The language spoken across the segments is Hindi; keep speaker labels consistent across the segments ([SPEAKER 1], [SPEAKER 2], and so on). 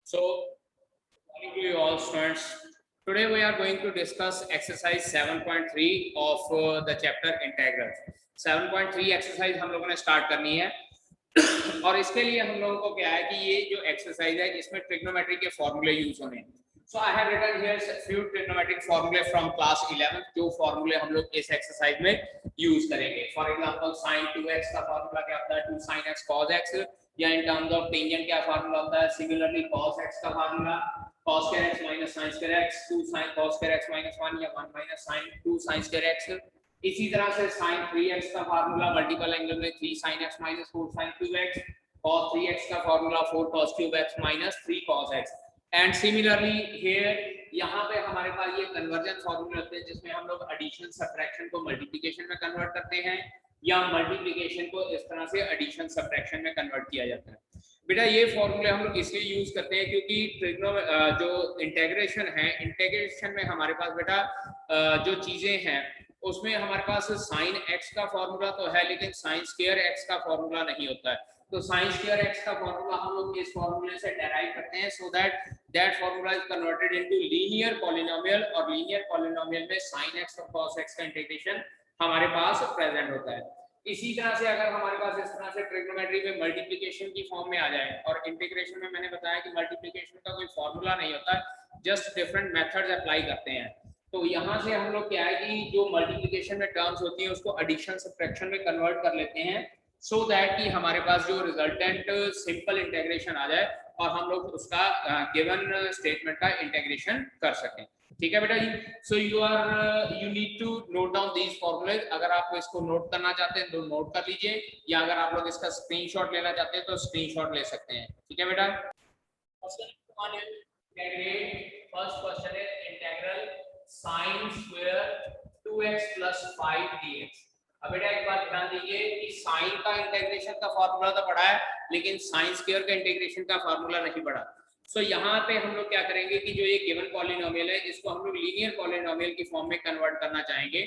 [SPEAKER 1] So, morning to you all students. Today we are going to discuss exercise 7.3 of the chapter integral. 7.3 exercise हम लोगों ने स्टार्ट करनी है और इसके लिए हम लोगों को क्या है कि ये जो एक्सरसाइज है इसमें ट्रिग्नोमेट्री के फॉर्मूले यूज होने हैं. So I have written here few trigonometric formulae from class 11 जो फॉर्मूले हम लोग इस एक्सरसाइज में यूज करेंगे. फॉर एग्जांपल sin 2x का फॉर्मूला क्या होता है 2 sin x cos x, या इन टर्म्स ऑफ टेंजेंट क्या फॉर्मूला होता है सिमिलरली cos x का formula cos square x minus sin square x 2 sin cos square x minus 1 या 1 minus sin 2 sin square x. इसी तरह से sin 3x का फॉर्मूला मल्टीपल एंगल में 3 sin x minus 4 sin 2x, cos 3x का formula 4 cos cube x minus 3 cos x. And similarly here यहाँ पे हमारे पास ये कन्वर्जन फॉर्मूले होते हैं जिसमें हम लोग एडिशन सब्ट्रैक्शन को मल्टीप्लिकेशन में कन्वर्ट करते हैं या मल्टीप्लिकेशन को इस तरह से एडिशन सब्ट्रैक्शन में कन्वर्ट किया जाता है. बेटा ये फॉर्मूले हम लोग इसलिए यूज करते हैं क्योंकि जो इंटीग्रेशन है इंटीग्रेशन में हमारे पास बेटा जो चीजें हैं उसमें हमारे पास साइन x का फॉर्मूला तो है लेकिन साइन स्क्वायर x का फॉर्मूला नहीं होता है. तो साइन स्क्वायर x का फॉर्मूला हम लोग इस फॉर्मूले से डेराइव करते हैं so that formula is converted into linear polynomial और लीनियर पॉलिनोमियल में sin x और cos x का इंटीग्रेशन हमारे पास प्रेजेंट होता है. इसी तरह से अगर हमारे पास इस तरह से ट्रिग्नोमेट्री में मल्टीप्लिकेशन की फॉर्म में आ जाए और इंटीग्रेशन में मैंने बताया कि मल्टीप्लिकेशन का कोई फॉर्मूला नहीं होता जस्ट डिफरेंट मेथड्स अप्लाई करते हैं. तो यहाँ से हम लोग क्या है कि जो मल्टीप्लिकेशन में टर्म्स होती हैं उसको एडिशन सब्ट्रैक्शन में कन्वर्ट कर लेते हैं सो दैट कि हमारे पास जो रिजल्टेंट सिंपल इंटीग्रेशन आ जाए और हम लोग उसका गिवन स्टेटमेंट का इंटीग्रेशन कर सकें. ठीक है बेटा जी. So you need to note down these फॉर्मूले. अगर आप इसको नोट करना चाहते हैं तो नोट कर लीजिए या अगर आप लोग इसका स्क्रीनशॉट लेना चाहते हैं तो स्क्रीनशॉट ले सकते हैं. ठीक है बेटा. First question is integral sin square 2x plus 5 dx. अब बेटा एक बात ध्यान दीजिए कि sin का इंटीग्रेशन का फॉर्मूला तो पढ़ा है लेकिन sin स्क्वायर का इंटीग्रेशन का फॉर्मूला नहीं पढ़ा. सो यहाँ पे हम लोग क्या करेंगे कि जो ये गिवन पॉलिनोमियल है इसको हम लोग लीनियर पॉलिनोमियल की फॉर्म में कन्वर्ट करना चाहेंगे.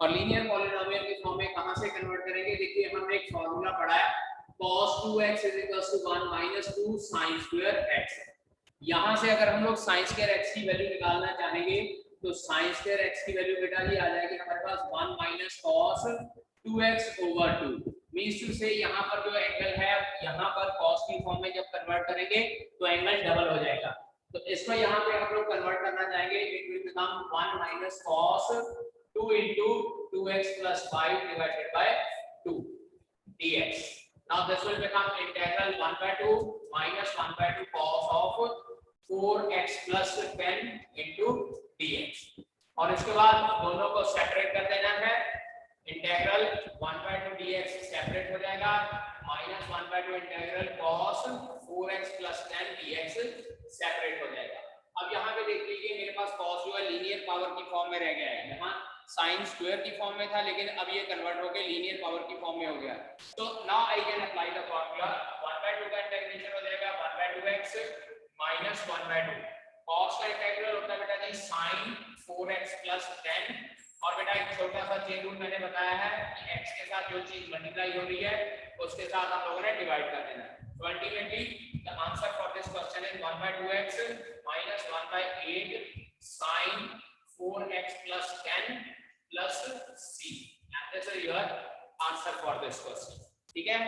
[SPEAKER 1] और लीनियर पॉलिनोमियल की फॉर्म में कहां से कन्वर्ट करेंगे देखिए हमने एक फॉर्मूला पढ़ा है cos 2x = 1 minus 2 sin square x. यहाँ से अगर हम लोग sin square x की वैल्यू निकालना चाहेंगे तो sin square x की वैल्यू बेटा जी आ जाएगी हमारे पास 1 minus cos 2x over 2 means two से यहाँ पर जो एंगल है यहाँ पर cos की फॉर्म में जब कन्वर्ट करेंगे तो एंगल डबल हो जाएगा. तो इसको यहाँ पे हम लोग कन्वर्ट करना चाहेंगे it will become 1 minus cos 2 into 2x plus 5 divided by 2 dx. Now this will become integral 1 by 2 minus 1 by 2 cos of 4x plus 10 into dx. और इसके बाद दोनों को सेपरेट कर देना है. इंटीग्रल 1 by 2 dx सेपरेट हो जाएगा minus 1 by 2 integral cos 4x plus 10 dx separate हो जाएगा. अब यहाँ पे देख लीजिए मेरे पास cos जो है लीनियर पावर की फॉर्म में रह गया है. यहाँ sin स्क्वायर की फॉर्म में था लेकिन अब ये कन्वर्ट होकर लीनियर पावर की फॉर्म में हो गया. तो now I can apply the formula. 1 by 2 का इंटीग्रेशन हो जाएगा 1 by 2x minus 1 by 2. cos का इंटीग्रल होता है बेटा जी sin 4x plus 10. और बेटा एक छोटा सा चेन रूल मैंने बताया है कि x के साथ जो चीज मल्टीप्लाई हो रही है उसके साथ हम लोगों ने डिवाइड कर देना है. So ultimately the answer for this question is 1 by 2x minus 1 by 8 sin 4x plus 10 plus c. And this is your answer for this question. ठीक है.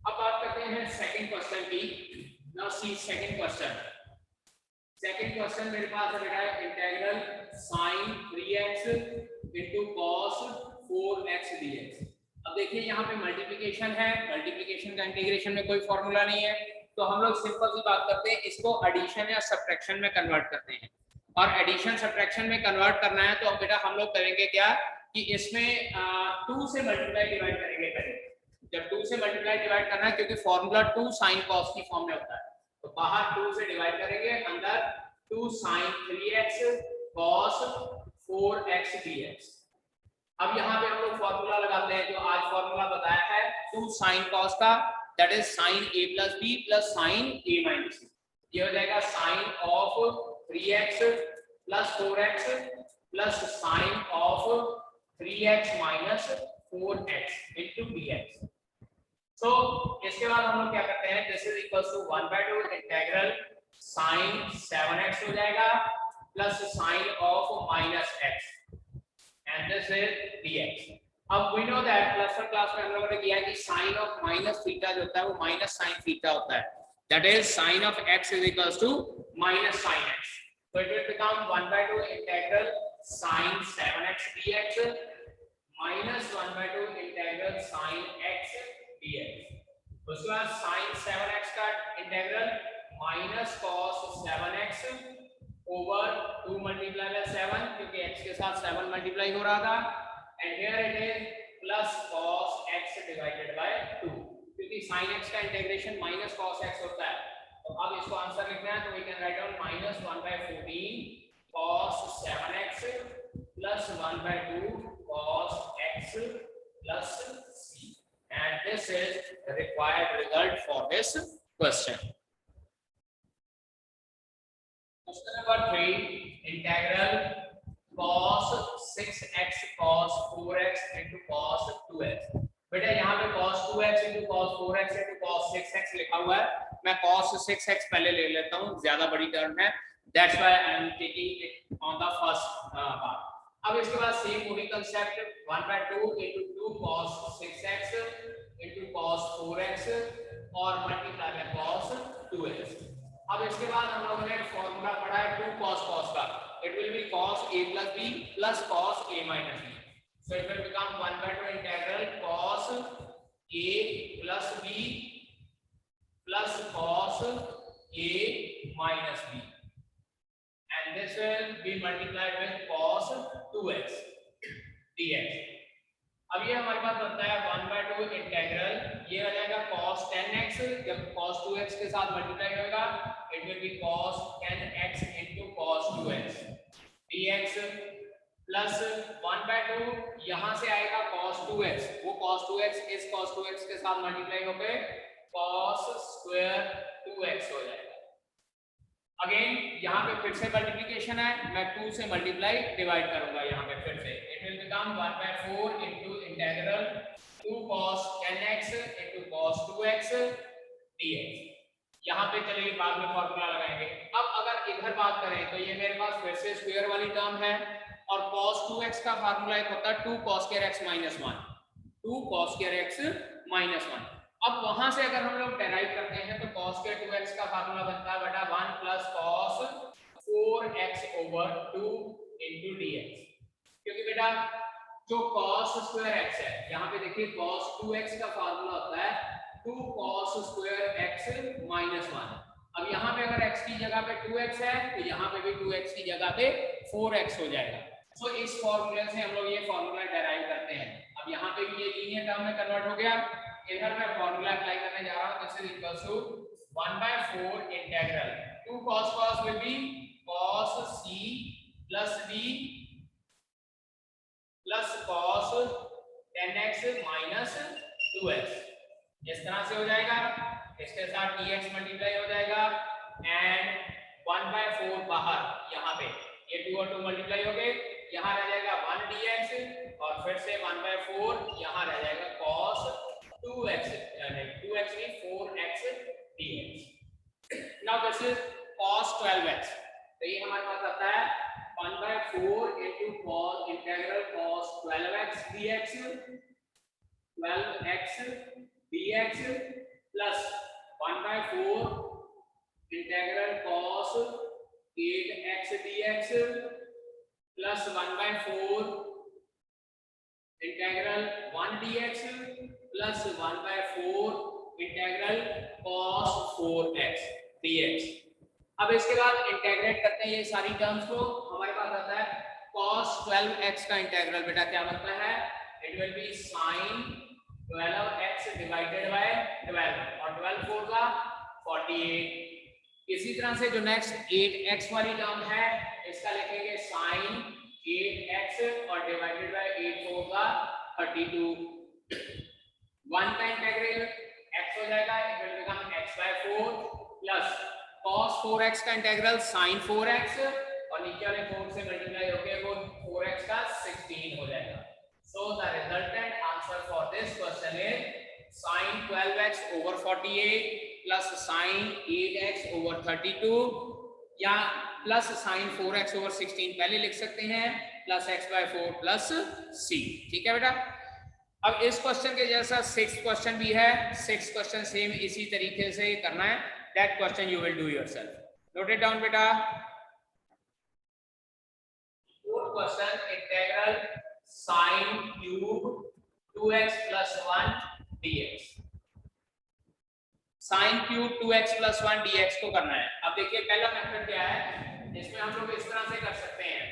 [SPEAKER 1] अब बात करते हैं सेकंड क्वेश्चन की. Now see second question. Second question मेरे पास है बेटा integral sin 3x into cos 4x dx. अब देखिए यहाँ पे मल्टीप्लिकेशन है. मल्टीप्लिकेशन का इंटीग्रेशन में कोई फॉर्मूला नहीं है तो हम लोग सिंपल सी बात करते हैं इसको एडिशन या सब्ट्रैक्शन में कन्वर्ट करते हैं. और एडिशन सब्ट्रैक्शन में कन्वर्ट करना है तो अब बेटा हम लोग करेंगे क्या कि इसमें 2 से मल्टीप्लाई डिवाइड करेंगे पहले. जब 2 से मल्टीप्लाई डिवाइड करना है क्योंकि फॉर्मूला 2 sin cos की फॉर्म में होता है तो बाहर 2 से डिवाइड करेंगे अंदर 2 sin 3x cos 4x dx. अब यहाँ पे हम लोग फॉर्मूला लगाते हैं जो आज फॉर्मूला बताया है 2 sin cos का that is sin a plus b plus sin a minus c. ये हो जाएगा sin of 3x plus 4x plus sin of 3x minus 4x into dx. सो इसके बाद हम लोग क्या करते हैं, this is equals to 1/2 integral sin 7x हो जाएगा plus sine of -x and this is dx। अब we know that plus one class में हम लोगों ने किया है कि साइन ऑफ माइनस थीटा जो होता है वो माइनस साइन थीटा होता है, that is sine of x is equals to minus sine x। So it will become 1/2 integral sin 7x dx minus 1/2 integral sin x dx। उसके बाद sin 7x का integral minus cos 7x over 2 multiply by 7 क्योंकि x के साथ 7 मल्टीप्लाई हो रहा था, and here it is plus cos x divided by 2 क्योंकि sin x का इंटीग्रेशन minus cos x होता है। तो अब इसको आंसर लिखना है तो we can write down -1/14 cos 7x plus 1/2 cos x plus c, and this is the required result for this question. Question number 3, integral cos 6x cos 4x into cos 2x। बेटा यहाँ पे cos 2x into cos 4x into cos 6x लिखा हुआ है, मैं cos 6x पहले ले लेता हूँ, ज्यादा बड़ी टर्म है, that's why I am taking it on the first part। अब इसके बाद सेम वही concept 1/2 into 2 cos 6x into cos 4x और मल्टीप्लाई बाय cos 2x। अब इसके बाद हम लोगों ने फॉर्मूला पढ़ा है 2 cos cos का, it will be cos a plus b plus cos a minus b। So it will become 1/2 integral cos a plus b plus cos a minus b, and this will be multiplied with cos 2x dx। अब ये हमारे पास बनता है 1/2 इंटीग्रल, ये आ जाएगा cos 10x, जब cos 2x के साथ मल्टीप्लाई होगा it will be cos 10x into cos 2x dx plus 1/2 यहाँ से आएगा cos 2x, वो cos 2x इस cos 2x के साथ मल्टीप्लाई होकर cos square 2x हो जाएगा। अगेन यहाँ पे फिर से मल्टीप्लिकेशन है, मैं 2 से मल्टीप्लाई डिवाइड करूंगा यहाँ पे फिर से, it will become 1/4 into integral 2 cos 10x into cos 2x dx। यहाँ पे चलिए बाद में फॉर्मूला लगाएंगे। अब अगर इधर बात करें तो ये मेरे पास फिर से स्क्वायर वाली टर्म है और cos 2x का फार्मूला एक होता है 2 cos square x minus 1, 2 cos square x minus 1। अब वहां से अगर हम लोग डेराइव करते हैं तो cos square 2x का फार्मूला बनता है बटा 1 plus cos 4x over 2 into dx, क्योंकि बेटा जो cos square x है यहाँ पे देखिए cos 2x का फार्मूला होता है 2 cos square x minus 1। अब यहाँ पे अगर x की जगह पे 2x है तो यहाँ पे भी 2x की जगह पे 4x हो जाएगा। तो इस फॉर्मूले से हम लोग ये फॉर्मूला डेराइव करते हैं। अब यहाँ पे भी ये लीनियर टर्म में कन्वर्ट हो गया, इधर मैं फॉर्मूला अप्लाई करने जा रहा हूँ, this is equals to 1/4 integral 2 cos cos will be cos c plus d plus cos 10x minus 2x, इस तरह से हो जाएगा, इसके साथ dx मल्टीप्लाई हो जाएगा एंड 1/4 बाहर, यहाँ पे ये 2 और 2 मल्टीप्लाई हो गए, यहाँ रह जाएगा 1 dx और फिर से 1/4 यहाँ रह जाएगा cos 2x नहीं 2x नहीं 4x dx। Now this is cos 12x, तो ये हमारे पास आता है 1/4 into cos integral cos 12x dx 12x dx plus 1/4 integral cos 8x dx plus 1/4 integral 1 dx plus 1/4 integral cos 4x dx। अब इसके बाद इंटीग्रेट करते हैं ये सारी टर्म्स को, हमारे पास आता है cos 12x का इंटीग्रल बेटा क्या बनता है, it will be sin 12x divided by 12 और 12 4 का 48। इसी तरह से जो नेक्स्ट 8x वाली टर्म है इसका लिखेंगे sin 8x और डिवाइडेड बाय 8 4 का 32। 1 का इंटीग्रल x हो जाएगा, it will become x/4 plus cos 4x का इंटीग्रल sin 4x और नीचे वाले 4 से मल्टीप्लाई होकर वो 4x का 16 हो जाएगा। So the resultant answer for this question is sin 12x over 48 plus sin 8x over 32 या प्लस sin 4x over 16 पहले लिख सकते हैं प्लस x/4 प्लस c। ठीक है बेटा। अब इस क्वेश्चन के जैसा 6th क्वेश्चन भी है। 6th क्वेश्चन सेम इसी तरीके से करना है। That question you will do yourself. Note it down बेटा। 4th question integral sin cube 2x plus 1 dx। sin cube 2x plus 1 dx को करना है। अब देखिए पहला मेथड क्या है, इसमें हम लोग इस तरह से कर सकते हैं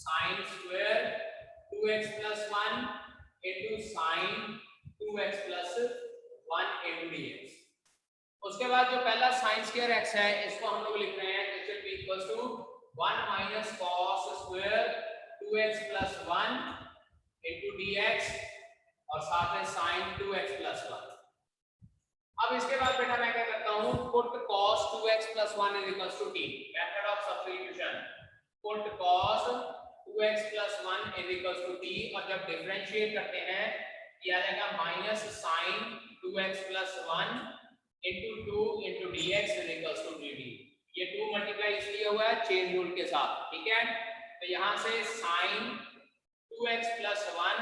[SPEAKER 1] sin square 2x plus 1 into sin 2x plus 1 into dx। उसके बाद जो पहला sin स्क्वायर x है इसको हम लोग लिख रहे हैं this will be equal to 1 minus cos square 2x plus 1 into dx और साथ में sin 2x plus 1। अब इसके बाद बेटा मैं क्या करता हूं, put cos 2x plus 1 is equals to t, method of substitution. Put cos 2x plus 1 is equals to t और जब डिफरेंशिएट करते हैं ये आ जाएगा minus sin 2x plus 1 into 2 into dx is equals to dt। ये 2 मल्टीप्लाई इसलिए हुआ है चेन रूल के साथ। ठीक है, तो यहां से sin 2x plus 1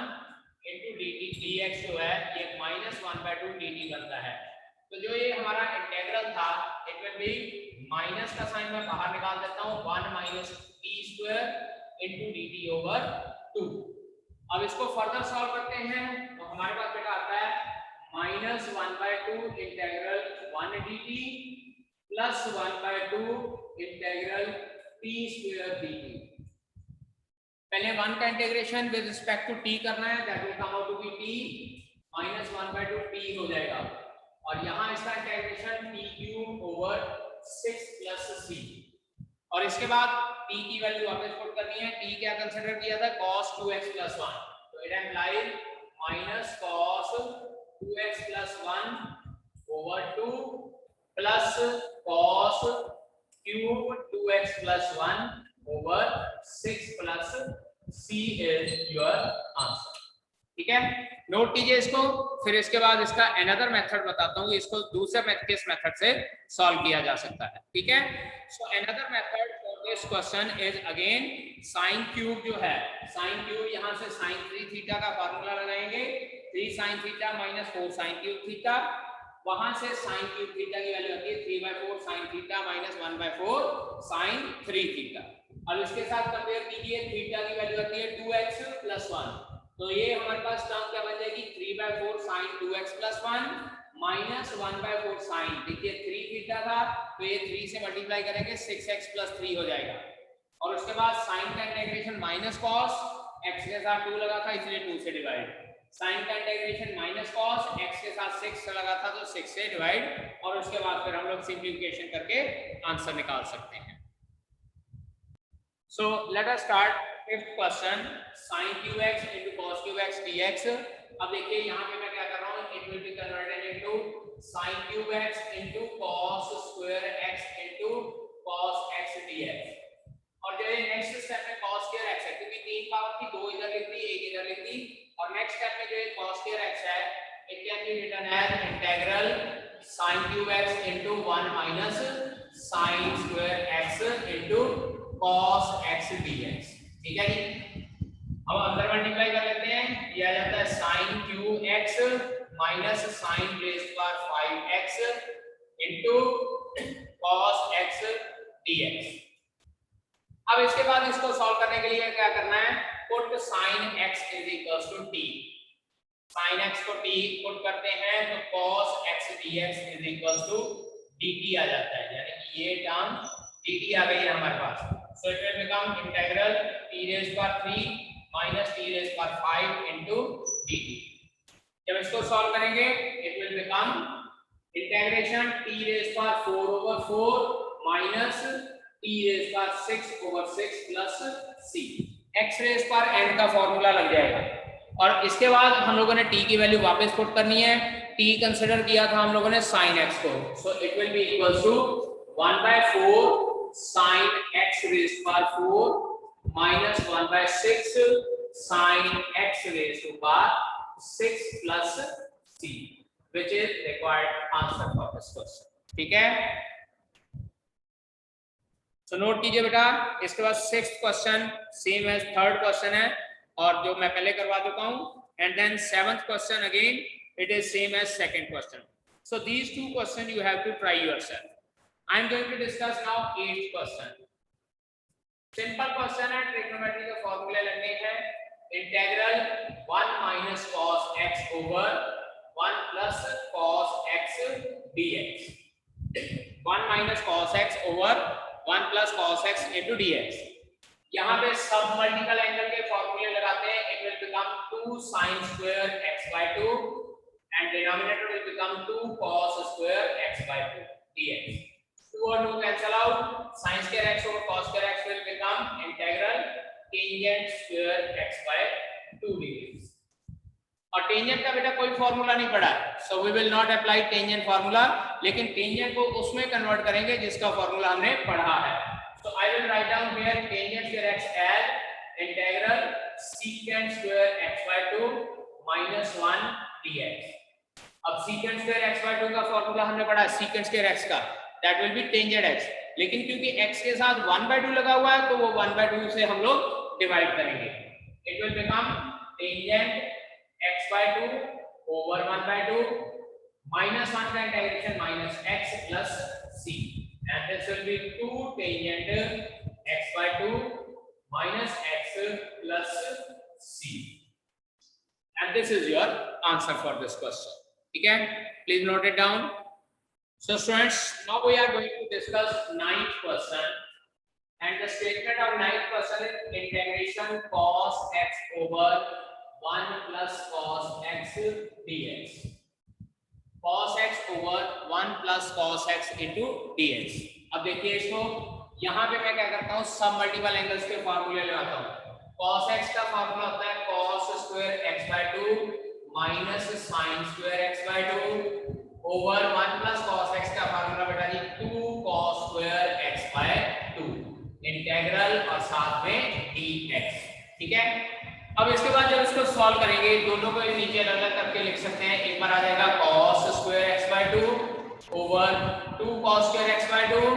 [SPEAKER 1] into dt dx जो है ये -1/2 dt बनता है। तो जो ये हमारा इंटीग्रल था इट विल बी माइनस का साइन मैं बाहर निकाल देता हूं 1 minus t square into dt over 2। अब इसको फर्दर सॉल्व करते हैं तो हमारे पास बेटा आता है -1/2 integral 1 dt plus 1/2 integral t square dt। पहले 1 का integration with respect to t करना है, that will come out to be t -1/2 t हो जाएगा और यहां इसका integration t cube over 6 plus c। और इसके बाद t की वैल्यू वापस पुट करनी है। t क्या कंसीडर किया था cos 2x plus 1, तो it implies minus cos 2x plus 1 over 2 plus cos cube 2x plus 1 over 6 plus c is your answer। ठीक है, नोट कीजिए इसको। फिर इसके बाद इसका अनदर मेथड बताता हूँ, इसको दूसरे किस मेथड से सॉल्व किया जा सकता है। ठीक है, so another method for this question is again sin cube जो है, sin क्यूब यहां से sin 3 थीटा का फार्मूला लगाएंगे 3 sin theta minus 4 sin cube theta. वहां से sin क्यूब थीटा की वैल्यू आती है 3/4 sin theta minus 1/4 sin 3 theta. अब इसके साथ कंपेयर कीजिए, थीटा की वैल्यू आती है 2x plus 1, तो ये हमारे पास टर्म क्या बन जाएगी 3/4 sin 2x plus 1 minus 1/4 sin, देखिए 3 थीटा था तो ये 3 से मल्टीप्लाई करेंगे 6x plus 3 हो जाएगा। और उसके बाद sin का इंटीग्रेशन माइनस cos, x के साथ 2 लगा था इसलिए 2 से डिवाइड, sin का इंटीग्रेशन माइनस cos, x के साथ 6 से लगा था तो 6 से डिवाइड, और उसके बाद फिर हम लोग सिंप्लीफिकेशन करके आंसर निकाल सकते हैं। So let us start fifth question, sin qx into cos qx dx। अब देखिए यहाँ पे मैं क्या कर रहा हूँ, it will be converted into sin qx into cos square x into cos x dx। और जो ये नेक्स्ट स्टेप में cos square x है, क्योंकि 3 पावर थी 2 इधर लिख दी 1 इधर लिख दी, और नेक्स्ट स्टेप में जो ये cos square x है it can be written as integral sin qx into 1 minus sin square x into cos x dx। ठीक है जी, अब अंदर मल्टीप्लाई कर लेते हैं, ये आ जाता है sin cube x minus sin rays power 5x into cos x dx। अब इसके बाद इसको सॉल्व करने के लिए क्या करना है, put sin x is equals to t। sin x को t पुट करते हैं तो cos x dx is equals to dt आ जाता है, यानी कि ये टर्म dt आ गई है हमारे पास। So it will become integral t raised power 3 minus t raised power 5 into dt। जब इसको सॉल्व करेंगे it will become integration t raised power 4 over 4 minus t raised power 6 over 6 plus c। x raised power n का फॉर्मूला लग जाएगा, और इसके बाद हम लोगों ने t की वैल्यू वापस पुट करनी है। t कंसीडर किया था हम लोगों ने sin x को, so it will be equals to 1/4 sin x raised to power 4 minus 1/6 sin x raised to power 6 plus c। which is required answer for this question. ठीक है, तो नोट कीजिए बेटा। इसके बाद 6th question same as 3rd question है और जो मैं पहले करवा चुका हूं, and then 7th question again it is same as 2nd question. So these two questions you have to try yourself. I am going to discuss now 8th question. Simple question है, ट्रिग्नोमेट्री के फॉर्मूले लगने हैं। Integral 1 minus cos x over 1 plus cos x dx, 1 minus cos x over 1 plus cos x into dx। यहाँ पे सब मल्टीपल एंगल के फॉर्मूले लगाते हैं। it will become 2 sin square x by 2 and denominator will become 2 cos square x by 2 dx। 2 और 2 cancel out, sin square x over cos square x will become integral tangent square x by 2 dx। और टेंजेंट का बेटा कोई फॉर्मूला नहीं पढ़ा है, so we will not apply tangent formula, लेकिन टेंजेंट को उसमें कन्वर्ट करेंगे जिसका फॉर्मूला हमने पढ़ा है। So I will write down here tangent square x as integral secant square x by 2 minus 1 dx। अब secant square x by 2 का फॉर्मूला हमने पढ़ा है secant square x का, that will be tangent x, लेकिन क्योंकि x के साथ 1/2 लगा हुआ है तो वो 1/2 से हम लोग डिवाइड करेंगे। it will become tangent x by 2 over 1/2 minus 1 का integration minus x plus c, and this will be 2 tangent x by 2 minus x plus c, and this is your answer for this question। ठीक है, please note it down। So students, now we are going to discuss 9th question, and the statement of 9th question is integration cos x over 1 plus cos x dx, cos x over 1 plus cos x into dx। अब देखिए इसको, यहाँ पे मैं क्या करता हूँ, सब मल्टीपल एंगल्स के फॉर्मूले लगाता हूँ। cos x का फॉर्मूला होता है cos square x by 2 minus sin square x by 2 over 1 plus cos x का फॉर्मूला बेटा जी 2 cos square x by 2 integral और साथ में dx। ठीक है, अब इसके बाद जब इसको सॉल्व करेंगे, दोनों को नीचे अलग-अलग करके लिख सकते हैं। एक बार आ जाएगा cos square x by 2 over 2 cos square x by 2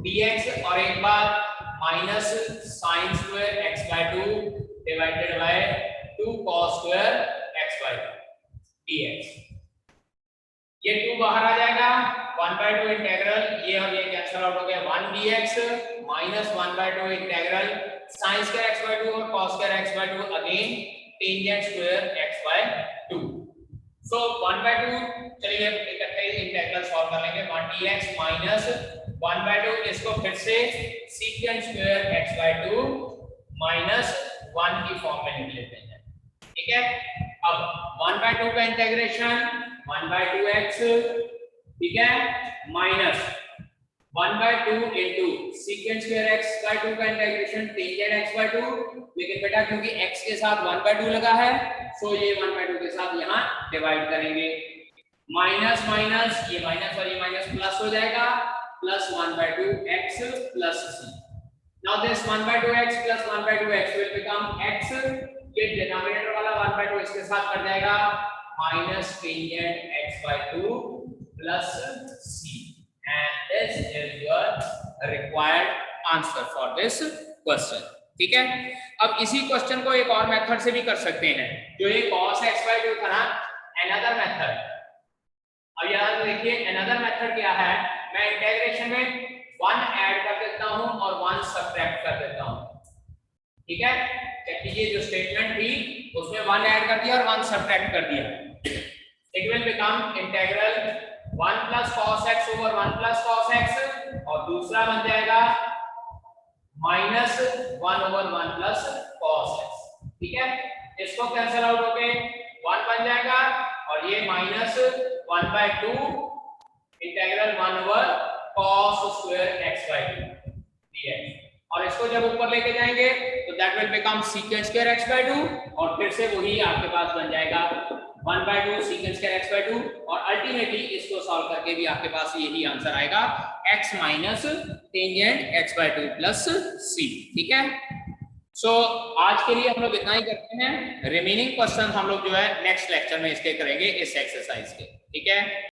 [SPEAKER 1] dx, और एक बार minus sin square x by 2 divided by 2 cos square x by 2 dx। ये 2 बाहर आ जाएगा, 1/2 इंटीग्रल, ये और ये कैंसिल आउट हो गया, 1 dx minus 1/2 integral sin square x by 2 और cos square x by 2 again tangent square x by 2। So 1/2, चलिए इकट्ठे ही इंटीग्रल सॉल्व कर लेंगे। 1 dx minus 1/2, इसको फिर से secant square x by 2 minus 1 की फॉर्म में लिख लेते हैं। ठीक है, अब 1/2 का इंटीग्रेशन 1/2x, ठीक है, minus 1/2 into secant square x by 2 का इंटीग्रेशन tangent x by 2, लेकिन बेटा क्योंकि x के साथ 1/2 लगा है, सो ये 1/2 के साथ यहाँ डिवाइड करेंगे। माइनस माइनस, ये माइनस और ये माइनस प्लस हो जाएगा, plus 1/2x plus c। Now this 1/2x plus 1/2x will become x, ये डिनोमिनेटर वाला 1/2 इसके साथ कट जाएगा, minus tangent x by 2 plus c, and this is your required answer for this question। ठीक है, अब इसी क्वेश्चन को एक और मेथड से भी कर सकते हैं, जो ये cos x by 2 था ना, another method। अब यहाँ देखिए another method क्या है, मैं इंटीग्रेशन में 1 ऐड कर देता हूँ और 1 सब्ट्रैक्ट कर देता हूँ। ठीक है, चेक कीजिए, जो स्टेटमेंट थी उसमें 1 ऐड कर दिया और 1 सब्ट्रैक्ट कर दिया। It will become integral 1 plus cos x over 1 plus cos x, और दूसरा बन जाएगा minus 1 over 1 plus cos x। ठीक है, इसको कैंसिल आउट होके 1 बन जाएगा, और ये minus 1/2 integral 1 over cos square x by 2 dx, और इसको जब ऊपर लेके जाएंगे तो that will become secant square x by 2, और फिर से वही आपके पास बन जाएगा 1/2 secant square x by 2, और अल्टीमेटली इसको सॉल्व करके भी आपके पास यही आंसर आएगा x minus tangent x by 2 plus c। ठीक है, सो आज के लिए हम लोग इतना ही करते हैं। रिमेनिंग क्वेश्चन हम लोग जो है नेक्स्ट लेक्चर में इसके करेंगे, इस एक्सरसाइज के। ठीक है।